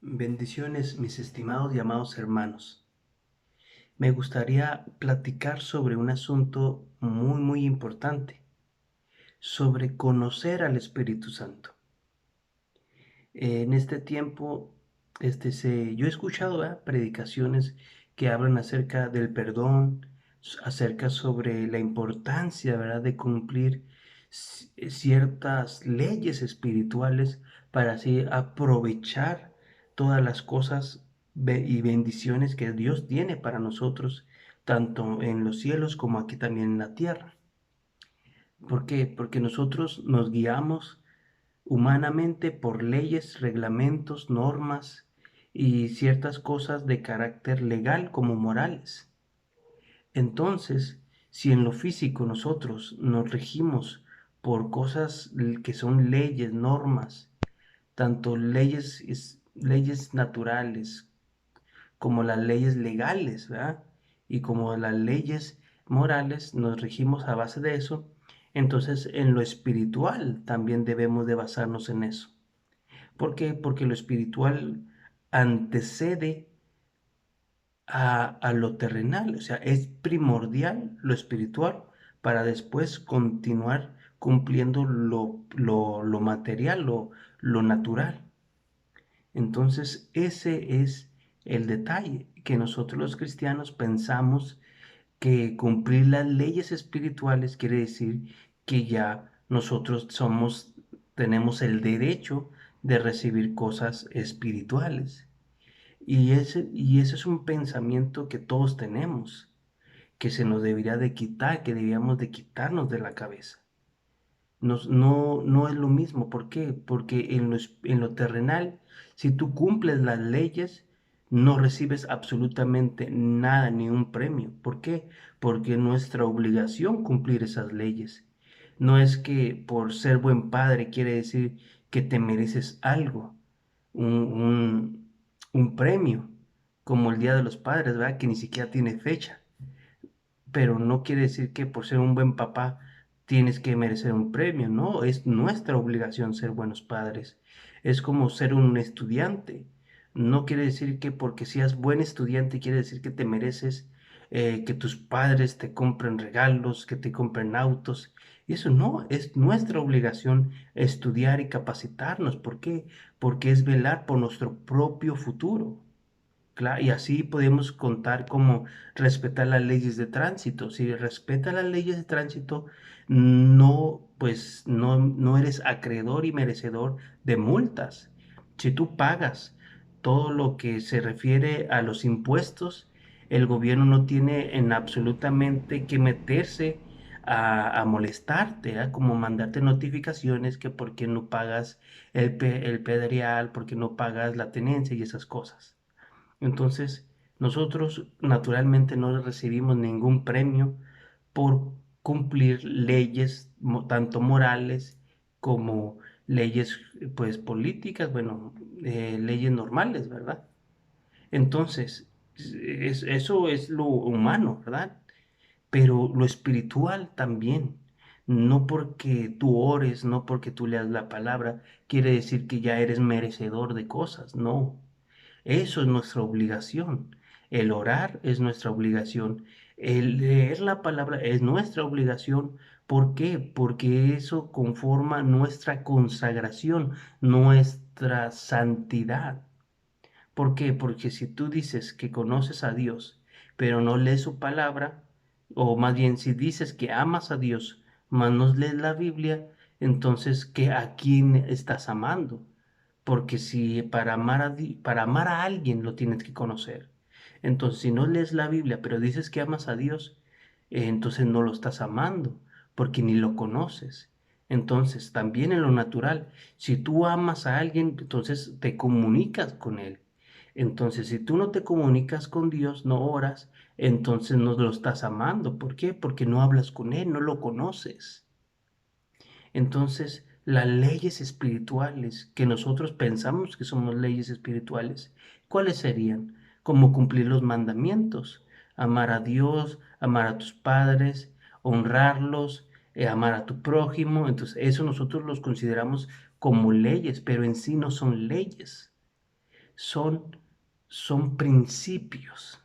Bendiciones, mis estimados y amados hermanos. Me gustaría platicar sobre un asunto muy importante, sobre conocer al Espíritu Santo. En este tiempo, yo he escuchado, ¿verdad?, predicaciones que hablan acerca del perdón, acerca sobre la importancia, ¿verdad?, de cumplir ciertas leyes espirituales para así aprovechar todas las cosas y bendiciones que Dios tiene para nosotros, tanto en los cielos como aquí también en la tierra. ¿Por qué? Porque nosotros nos guiamos humanamente por leyes, reglamentos, normas y ciertas cosas de carácter legal como morales. Entonces, si en lo físico nosotros nos regimos por cosas que son leyes, normas, tanto leyes naturales como las leyes legales, ¿verdad? Y como las leyes morales nos regimos a base de eso, entonces en lo espiritual también debemos de basarnos en eso. ¿Por qué? Porque lo espiritual antecede a lo terrenal, o sea, es primordial lo espiritual para después continuar cumpliendo lo material, lo natural. Entonces, ese es el detalle, que nosotros los cristianos pensamos que cumplir las leyes espirituales quiere decir que ya nosotros tenemos el derecho de recibir cosas espirituales. Y ese es un pensamiento que todos tenemos, que se nos debería de quitar, que deberíamos de quitarnos de la cabeza. No es lo mismo. ¿Por qué? Porque en lo terrenal, si tú cumples las leyes, no recibes absolutamente nada, ni un premio. ¿Por qué? Porque es nuestra obligación cumplir esas leyes. No es que por ser buen padre quiere decir que te mereces algo, un, un premio, como el Día de los Padres, ¿verdad? Que ni siquiera tiene fecha, pero no quiere decir que por ser un buen papá tienes que merecer un premio, no, es nuestra obligación ser buenos padres. Es como ser un estudiante. No quiere decir que porque seas buen estudiante quiere decir que te mereces que tus padres te compren regalos, que te compren autos. Y eso no, es nuestra obligación estudiar y capacitarnos. ¿Por qué? Porque es velar por nuestro propio futuro. Y así podemos contar cómo respetar las leyes de tránsito. Si respetas las leyes de tránsito, no, pues no eres acreedor y merecedor de multas. Si tú pagas todo lo que se refiere a los impuestos, el gobierno no tiene en absolutamente que meterse a molestarte, ¿ah? Como mandarte notificaciones que por qué no pagas el pedreal, por qué no pagas la tenencia y esas cosas. Entonces, nosotros naturalmente no recibimos ningún premio por cumplir leyes tanto morales como leyes pues políticas, bueno, leyes normales, ¿verdad? Entonces, eso es lo humano, ¿verdad? Pero lo espiritual también. No porque tú ores, no porque tú leas la palabra, quiere decir que ya eres merecedor de cosas, no. Eso es nuestra obligación. El orar es nuestra obligación. El leer la palabra es nuestra obligación. ¿Por qué? Porque eso conforma nuestra consagración, nuestra santidad. ¿Por qué? Porque si tú dices que conoces a Dios, pero no lees su palabra, o más bien si dices que amas a Dios, mas no lees la Biblia, entonces ¿a quién estás amando? Porque si para amar a alguien lo tienes que conocer. Entonces, si no lees la Biblia, pero dices que amas a Dios, entonces no lo estás amando, porque ni lo conoces. Entonces, también en lo natural, si tú amas a alguien, entonces te comunicas con él. Entonces, si tú no te comunicas con Dios, no oras, entonces no lo estás amando. ¿Por qué? Porque no hablas con él, no lo conoces. Entonces, las leyes espirituales que nosotros pensamos que somos leyes espirituales, ¿cuáles serían? Como cumplir los mandamientos, amar a Dios, amar a tus padres, honrarlos, amar a tu prójimo. Entonces, eso nosotros los consideramos como leyes, pero en sí no son leyes. son, son principios.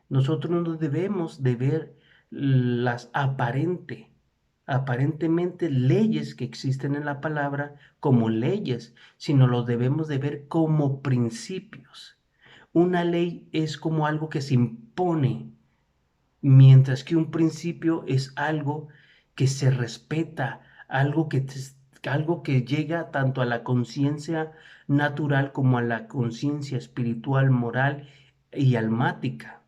Nosotros no debemos de ver las aparentemente leyes que existen en la palabra como leyes, sino los debemos de ver como principios. Una ley es como algo que se impone, mientras que un principio es algo que se respeta, algo que llega tanto a la conciencia natural como a la conciencia espiritual, moral y almática.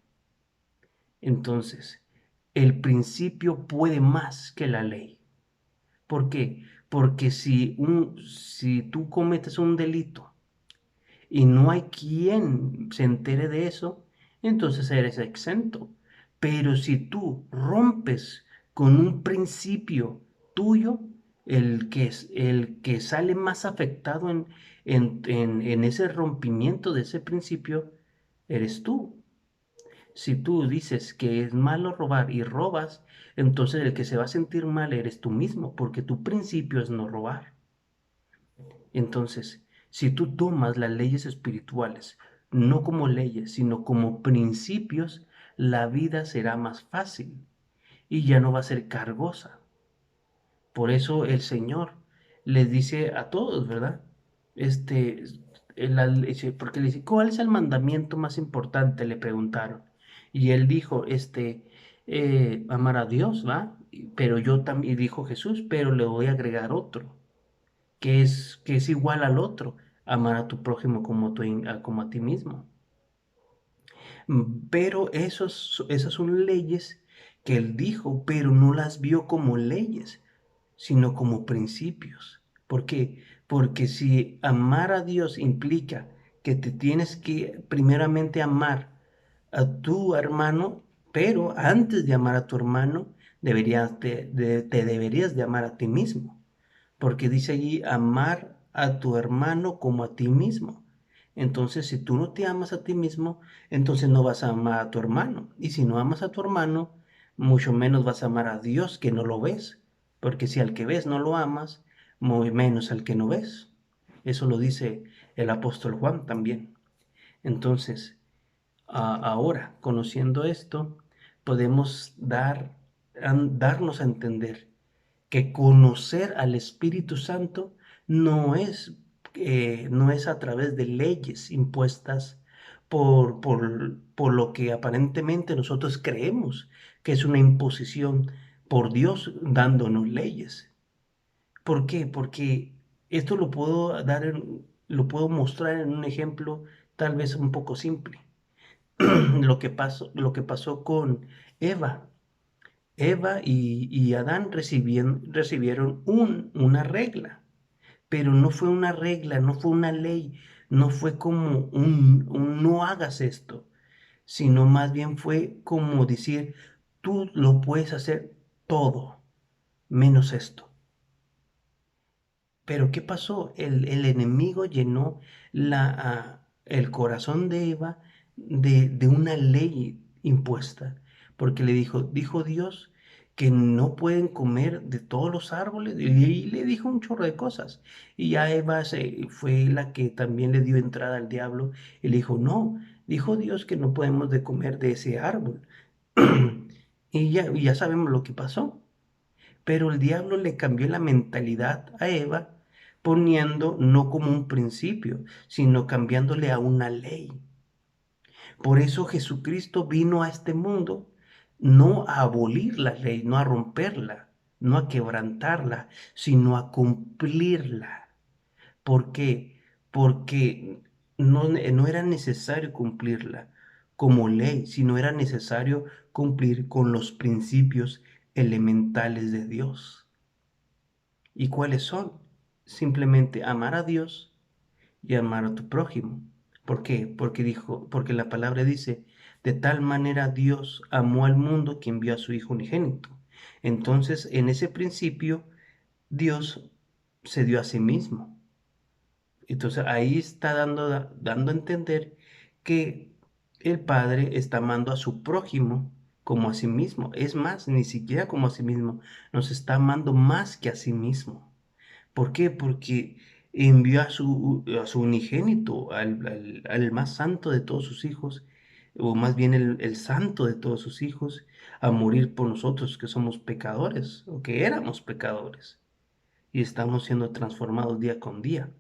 Entonces, el principio puede más que la ley. ¿Por qué? Porque si tú cometes un delito y no hay quien se entere de eso, entonces eres exento. Pero si tú rompes con un principio tuyo, el que sale más afectado en ese rompimiento de ese principio, eres tú. Si tú dices que es malo robar y robas, entonces el que se va a sentir mal eres tú mismo, porque tu principio es no robar. Entonces, si tú tomas las leyes espirituales no como leyes, sino como principios, la vida será más fácil y ya no va a ser cargosa. Por eso el Señor les dice a todos, ¿verdad? Este, porque le dice, ¿cuál es el mandamiento más importante? Le preguntaron. Y él dijo, amar a Dios, ¿va? Pero yo también, dijo Jesús, pero le voy a agregar otro, que es igual al otro, amar a tu prójimo como a ti mismo. Pero esas son leyes que él dijo, pero no las vio como leyes, sino como principios. ¿Por qué? Porque si amar a Dios implica que te tienes que primeramente amar a tu hermano, pero antes de amar a tu hermano, te deberías de amar a ti mismo. Porque dice allí amar a tu hermano como a ti mismo. Entonces, si tú no te amas a ti mismo, entonces no vas a amar a tu hermano. Y si no amas a tu hermano, mucho menos vas a amar a Dios que no lo ves. Porque si al que ves no lo amas, muy menos al que no ves. Eso lo dice el apóstol Juan también. Entonces, ahora, conociendo esto, podemos darnos a entender que conocer al Espíritu Santo no es, no es a través de leyes impuestas por lo que aparentemente nosotros creemos que es una imposición por Dios dándonos leyes. ¿Por qué? Porque esto lo puedo mostrar en un ejemplo tal vez un poco simple. Lo que pasó con Eva. Eva y Adán recibieron una regla, pero no fue una regla, no fue una ley, no fue como un no hagas esto, sino más bien fue como decir, tú lo puedes hacer todo, menos esto. Pero ¿qué pasó? El enemigo llenó el corazón de Eva de una ley impuesta, porque dijo Dios que no pueden comer de todos los árboles, y le dijo un chorro de cosas. Y ya fue la que también le dio entrada al diablo, y le dijo, no, dijo Dios que no podemos de comer de ese árbol. Y ya sabemos lo que pasó. Pero el diablo le cambió la mentalidad a Eva, poniendo no como un principio, sino cambiándole a una ley. Por eso Jesucristo vino a este mundo no a abolir la ley, no a romperla, no a quebrantarla, sino a cumplirla. ¿Por qué? Porque no era necesario cumplirla como ley, sino era necesario cumplir con los principios elementales de Dios. ¿Y cuáles son? Simplemente amar a Dios y amar a tu prójimo. ¿Por qué? Porque la palabra dice, de tal manera Dios amó al mundo que envió a su Hijo unigénito. Entonces, en ese principio, Dios se dio a sí mismo. Entonces, ahí está dando a entender que el Padre está amando a su prójimo como a sí mismo. Es más, ni siquiera como a sí mismo, nos está amando más que a sí mismo. ¿Por qué? Porque envió a su unigénito, al más santo de todos sus hijos, o más bien el santo de todos sus hijos, a morir por nosotros que somos pecadores, o que éramos pecadores, y estamos siendo transformados día con día.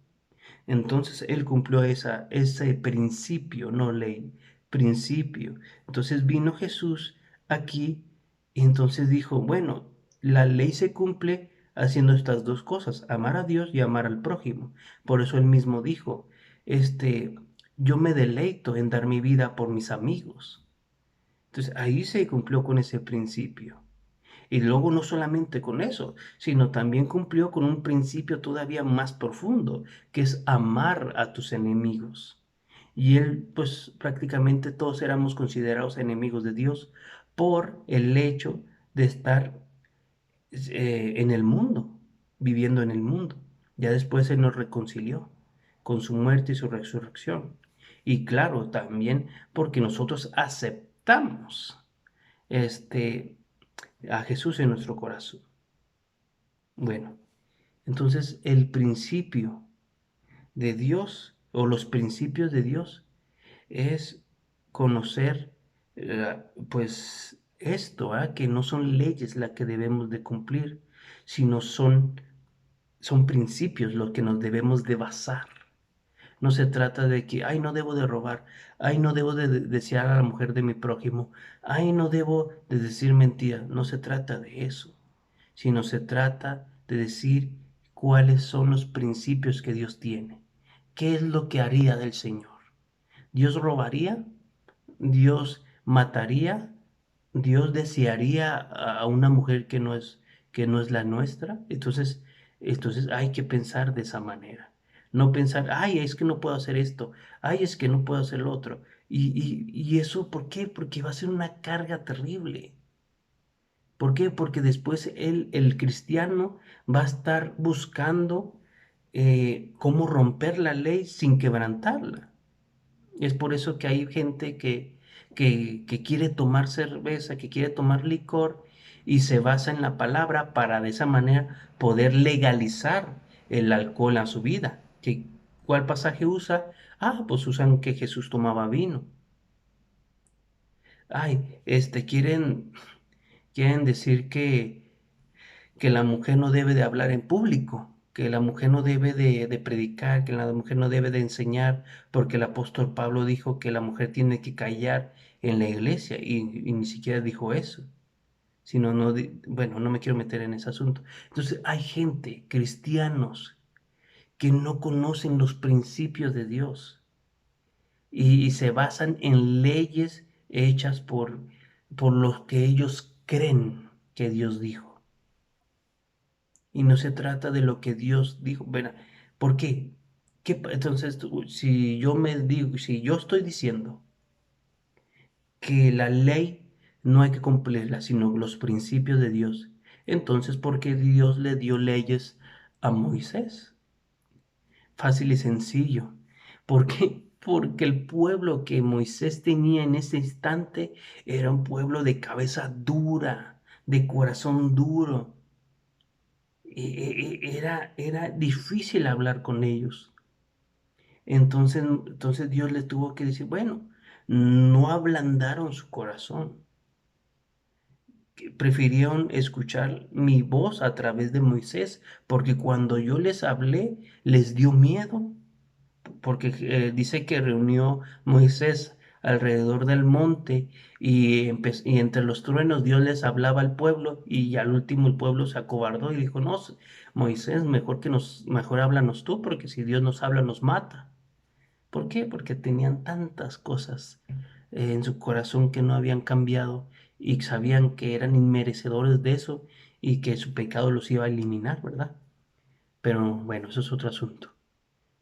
Entonces Él cumplió ese principio, no ley, principio. Entonces vino Jesús aquí y entonces dijo, bueno, la ley se cumple haciendo estas dos cosas, amar a Dios y amar al prójimo. Por eso Él mismo dijo, yo me deleito en dar mi vida por mis amigos. Entonces ahí se cumplió con ese principio. Y luego no solamente con eso, sino también cumplió con un principio todavía más profundo, que es amar a tus enemigos. Y él, pues prácticamente todos éramos considerados enemigos de Dios por el hecho de estar en el mundo, viviendo en el mundo. Ya después Él nos reconcilió con su muerte y su resurrección. Y claro, también porque nosotros aceptamos este, a Jesús en nuestro corazón. Bueno, entonces el principio de Dios o los principios de Dios es conocer, pues esto, que no son leyes las que debemos de cumplir, sino son principios los que nos debemos de basar. No se trata de que, ay, no debo de robar, ay, no debo de desear a la mujer de mi prójimo, ay, no debo de decir mentiras. No se trata de eso, sino se trata de decir cuáles son los principios que Dios tiene. ¿Qué es lo que haría del Señor? ¿Dios robaría? ¿Dios mataría? ¿Dios desearía a una mujer que no es la nuestra? Entonces hay que pensar de esa manera. No pensar, ay, es que no puedo hacer esto, ay, es que no puedo hacer lo otro. Y eso, ¿por qué? Porque va a ser una carga terrible. ¿Por qué? Porque después el cristiano va a estar buscando cómo romper la ley sin quebrantarla. Es por eso que hay gente que quiere tomar cerveza, que quiere tomar licor y se basa en la palabra para de esa manera poder legalizar el alcohol a su vida. ¿Cuál pasaje usa? Pues usan que Jesús tomaba vino. Ay, quieren decir que la mujer no debe de hablar en público, que la mujer no debe de predicar, que la mujer no debe de enseñar, porque el apóstol Pablo dijo que la mujer tiene que callar en la iglesia y ni siquiera dijo eso, sino bueno, no me quiero meter en ese asunto. Entonces hay gente, cristianos, que no conocen los principios de Dios y se basan en leyes hechas por los que ellos creen que Dios dijo. Y no se trata de lo que Dios dijo. Bueno, ¿por qué? Entonces, si yo estoy diciendo que la ley no hay que cumplirla, sino los principios de Dios, entonces, ¿por qué Dios le dio leyes a Moisés? Fácil y sencillo. ¿Por qué? Porque el pueblo que Moisés tenía en ese instante era un pueblo de cabeza dura, de corazón duro. Era difícil hablar con ellos. Entonces Dios les tuvo que decir, bueno, no ablandaron su corazón, que prefirieron escuchar mi voz a través de Moisés, porque cuando yo les hablé, les dio miedo, porque dice que reunió Moisés alrededor del monte y entre los truenos Dios les hablaba al pueblo y al último el pueblo se acobardó y dijo, no, Moisés, mejor háblanos tú, porque si Dios nos habla nos mata. ¿Por qué? Porque tenían tantas cosas en su corazón que no habían cambiado y sabían que eran inmerecedores de eso y que su pecado los iba a eliminar, ¿verdad? Pero bueno, eso es otro asunto.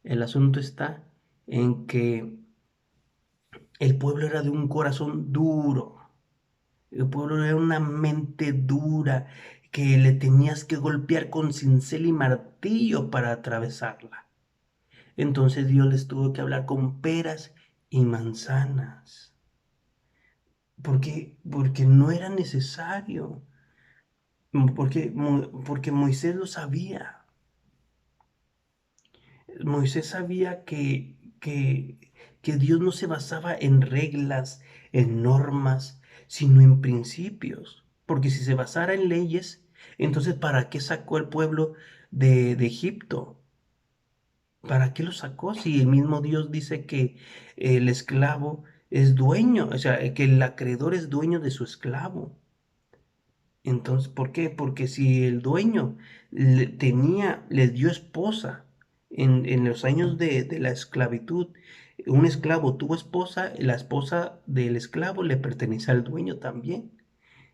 El asunto está en que el pueblo era de un corazón duro. El pueblo era una mente dura que le tenías que golpear con cincel y martillo para atravesarla. Entonces Dios les tuvo que hablar con peras y manzanas. ¿Por qué? Porque no era necesario. Porque Moisés lo sabía. Moisés sabía que Dios no se basaba en reglas, en normas, sino en principios. Porque si se basara en leyes, entonces ¿para qué sacó el pueblo de Egipto? ¿Para qué lo sacó? Si el mismo Dios dice que el esclavo es dueño, o sea, que el acreedor es dueño de su esclavo. Entonces, ¿por qué? Porque si el dueño le dio esposa en los años de la esclavitud, un esclavo tuvo esposa, la esposa del esclavo le pertenece al dueño también.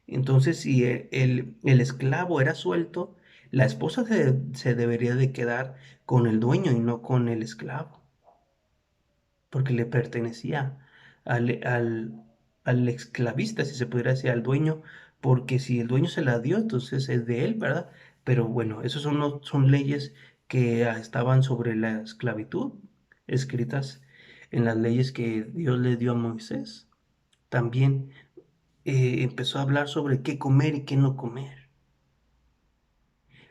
Entonces, si el esclavo era suelto, la esposa se debería de quedar con el dueño y no con el esclavo, porque le pertenecía al, al, al esclavista, si se pudiera decir, al dueño, porque si el dueño se la dio, entonces es de él, ¿verdad? Pero bueno, esas son, son leyes que estaban sobre la esclavitud, escritas en las leyes que Dios le dio a Moisés. También empezó a hablar sobre qué comer y qué no comer.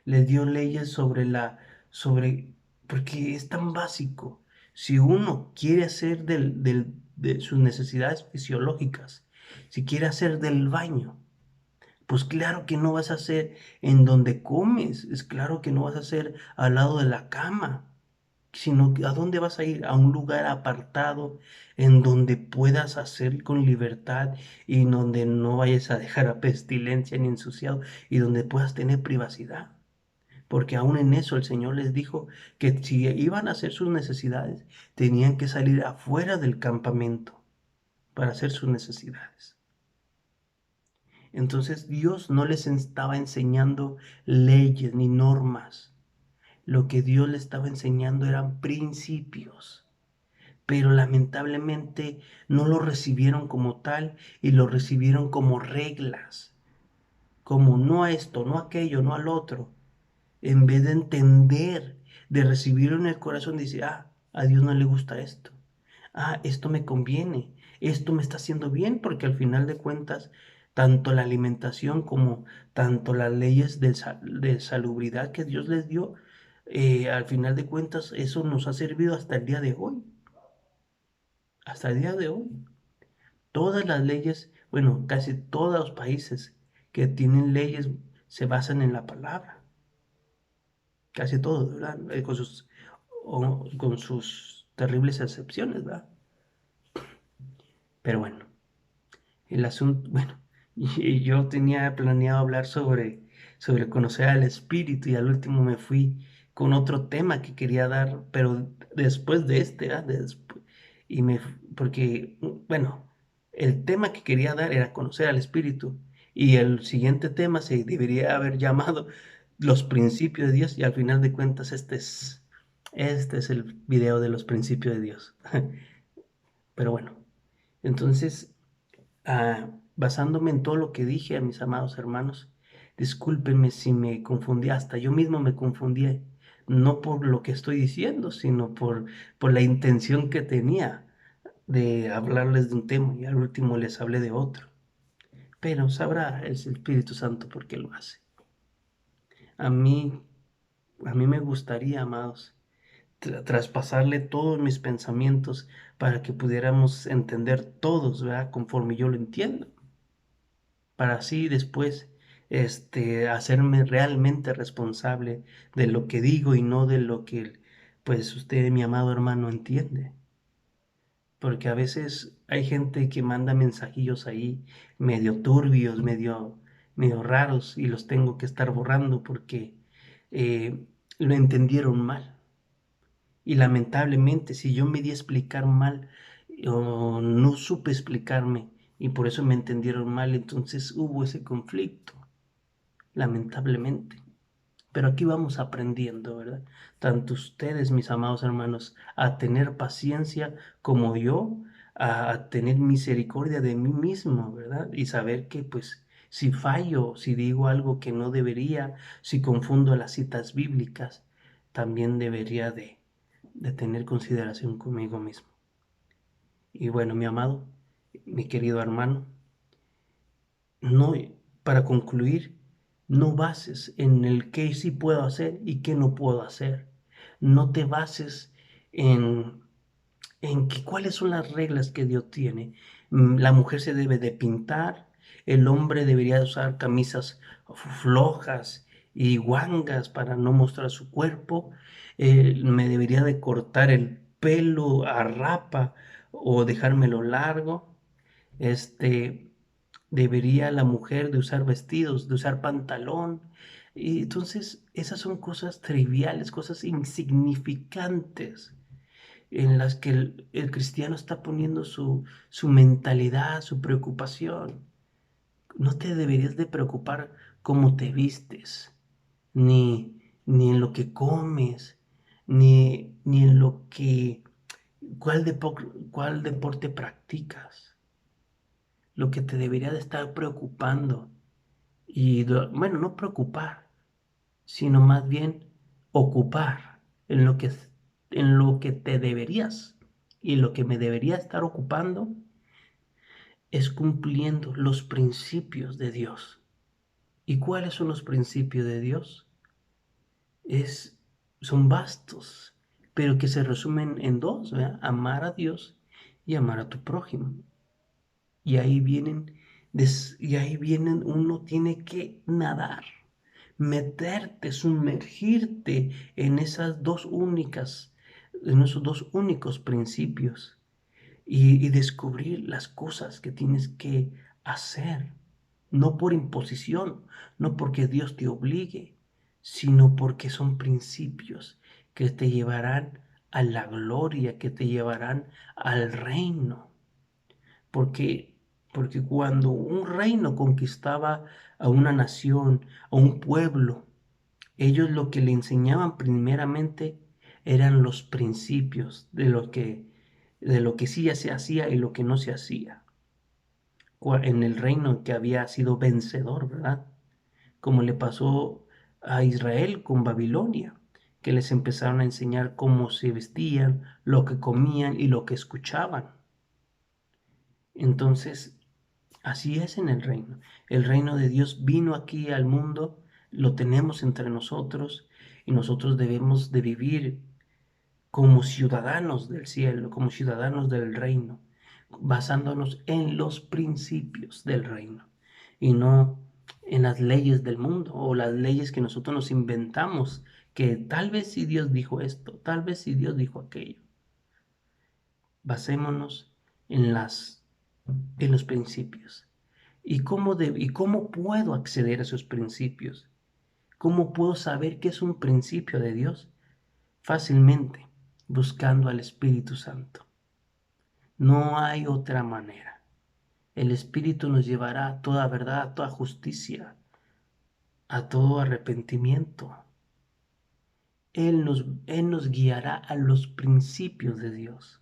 Le dio leyes sobre, porque es tan básico. Si uno quiere hacer de sus necesidades fisiológicas, si quiere hacer del baño, pues claro que no vas a hacer en donde comes, es claro que no vas a hacer al lado de la cama, sino a dónde vas a ir, a un lugar apartado en donde puedas hacer con libertad y donde no vayas a dejar a pestilencia ni ensuciado y donde puedas tener privacidad. Porque aún en eso el Señor les dijo que si iban a hacer sus necesidades, tenían que salir afuera del campamento para hacer sus necesidades. Entonces Dios no les estaba enseñando leyes ni normas. Lo que Dios les estaba enseñando eran principios. Pero lamentablemente no lo recibieron como tal y lo recibieron como reglas. Como no a esto, no a aquello, no al otro. En vez de entender, de recibirlo en el corazón, dice, ah, a Dios no le gusta esto. Ah, esto me conviene, esto me está haciendo bien, porque al final de cuentas, tanto la alimentación como tanto las leyes de salubridad que Dios les dio, al final de cuentas, eso nos ha servido hasta el día de hoy. Hasta el día de hoy. Todas las leyes, bueno, casi todos los países que tienen leyes se basan en la palabra. Casi todos, ¿verdad? Con sus terribles excepciones, ¿verdad? Pero bueno, el asunto, bueno, y yo tenía planeado hablar sobre conocer al espíritu y al último me fui con otro tema que quería dar, pero después de este, ¿verdad? Y porque, bueno, el tema que quería dar era conocer al espíritu y el siguiente tema se debería haber llamado los principios de Dios y al final de cuentas este es el video de los principios de Dios. Pero bueno, entonces basándome en todo lo que dije a mis amados hermanos, discúlpenme si me confundí, hasta yo mismo me confundí, no por lo que estoy diciendo, sino por la intención que tenía de hablarles de un tema y al último les hablé de otro. Pero sabrá el Espíritu Santo por qué lo hace. A mí, a mí me gustaría, amados, traspasarle todos mis pensamientos para que pudiéramos entender todos, ¿verdad? Conforme yo lo entiendo, para así después hacerme realmente responsable de lo que digo y no de lo que pues usted, mi amado hermano, entiende. Porque a veces hay gente que manda mensajillos ahí medio turbios, medio raros y los tengo que estar borrando porque eh, lo entendieron mal. Y lamentablemente, si yo me di a explicar mal o no supe explicarme y por eso me entendieron mal, entonces hubo ese conflicto, lamentablemente. Pero aquí vamos aprendiendo, ¿verdad? Tanto ustedes, mis amados hermanos, a tener paciencia como yo, a tener misericordia de mí mismo, ¿verdad? Y saber que pues si fallo, si digo algo que no debería, si confundo las citas bíblicas, también debería de tener consideración conmigo mismo. Y bueno, mi amado, mi querido hermano, no, para concluir, no bases en el qué sí puedo hacer y qué no puedo hacer. No te bases en, cuáles son las reglas que Dios tiene. La mujer se debe de pintar, el hombre debería usar camisas flojas y guangas para no mostrar su cuerpo, me debería de cortar el pelo a rapa o dejármelo largo. Este, debería la mujer de usar vestidos, de usar pantalón. Y entonces esas son cosas triviales, cosas insignificantes en las que el cristiano está poniendo su mentalidad, su preocupación. No te deberías de preocupar cómo te vistes, ni en lo que comes, ni en lo que, cuál deporte practicas. Lo que te debería de estar preocupando, y bueno, no preocupar, sino más bien ocupar en lo que te deberías y lo que me debería estar ocupando es cumpliendo los principios de Dios. ¿Y cuáles son los principios de Dios? Es, son vastos, pero que se resumen en dos, ¿verdad? Amar a Dios y amar a tu prójimo. Y ahí vienen, uno tiene que nadar, meterte, sumergirte en esos dos únicos principios y descubrir las cosas que tienes que hacer, no por imposición, no porque Dios te obligue, sino porque son principios que te llevarán a la gloria, que te llevarán al reino. Porque, porque cuando un reino conquistaba a una nación, a un pueblo, ellos lo que le enseñaban primeramente eran los principios de lo que sí ya se hacía y lo que no se hacía. En el reino que había sido vencedor, ¿verdad? Como le pasó a Israel con Babilonia, que les empezaron a enseñar cómo se vestían, lo que comían y lo que escuchaban. Entonces, así es en el reino. El reino de Dios vino aquí al mundo, lo tenemos entre nosotros y nosotros debemos de vivir como ciudadanos del cielo, como ciudadanos del reino, basándonos en los principios del reino y no en las leyes del mundo o las leyes que nosotros nos inventamos, que tal vez si Dios dijo esto, tal vez si Dios dijo aquello. Basémonos en en los principios. ¿Y cómo puedo acceder a esos principios? ¿Cómo puedo saber qué es un principio de Dios? Fácilmente, buscando al Espíritu Santo. No hay otra manera. El Espíritu nos llevará a toda verdad, a toda justicia, a todo arrepentimiento. Él nos guiará a los principios de Dios,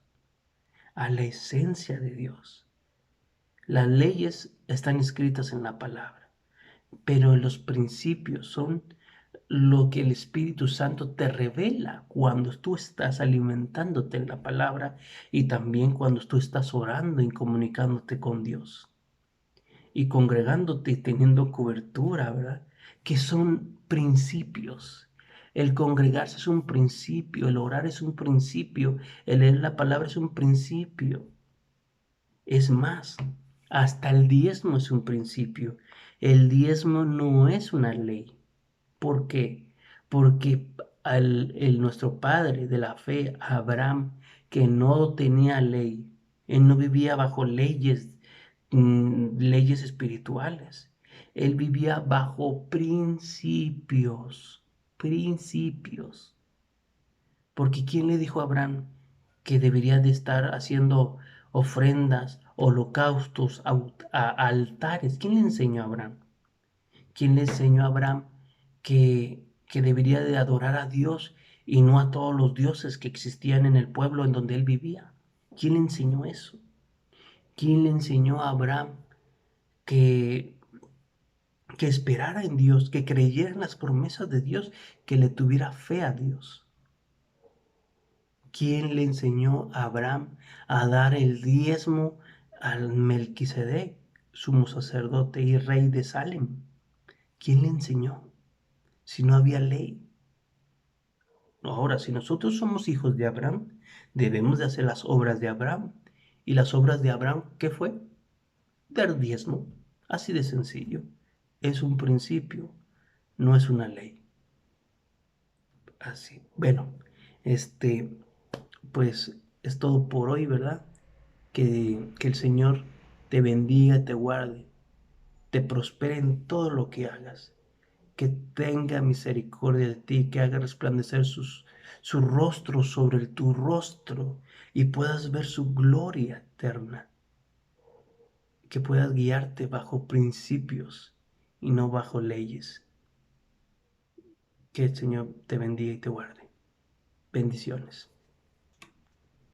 a la esencia de Dios. Las leyes están escritas en la palabra, pero los principios son lo que el Espíritu Santo te revela cuando tú estás alimentándote en la palabra y también cuando tú estás orando y comunicándote con Dios y congregándote y teniendo cobertura, ¿verdad? Que son principios. El congregarse es un principio, el orar es un principio, el leer la palabra es un principio. Es más, hasta el diezmo es un principio. El diezmo no es una ley. ¿Por qué? Porque nuestro padre de la fe, Abraham, que no tenía ley, él no vivía bajo leyes, leyes espirituales. Él vivía bajo principios, principios. Porque ¿quién le dijo a Abraham que debería de estar haciendo ofrendas, holocaustos, altares? ¿Quién le enseñó a Abraham? ¿Quién le enseñó a Abraham que debería de adorar a Dios y no a todos los dioses que existían en el pueblo en donde él vivía? ¿Quién le enseñó eso? ¿Quién le enseñó a Abraham que, que esperara en Dios, que creyera en las promesas de Dios, que le tuviera fe a Dios? ¿Quién le enseñó a Abraham a dar el diezmo al Melquisedec, sumo sacerdote y rey de Salem? ¿Quién le enseñó? Si no había ley. Ahora, si nosotros somos hijos de Abraham, debemos de hacer las obras de Abraham. ¿Y las obras de Abraham qué fue? Dar diezmo. Así de sencillo. Es un principio, no es una ley. Así. Bueno, este, pues es todo por hoy, ¿verdad? Que el Señor te bendiga, te guarde, te prospere en todo lo que hagas, que tenga misericordia de ti, que haga resplandecer su rostro sobre tu rostro y puedas ver su gloria eterna, que puedas guiarte bajo principios y no bajo leyes. Que el Señor te bendiga y te guarde. Bendiciones.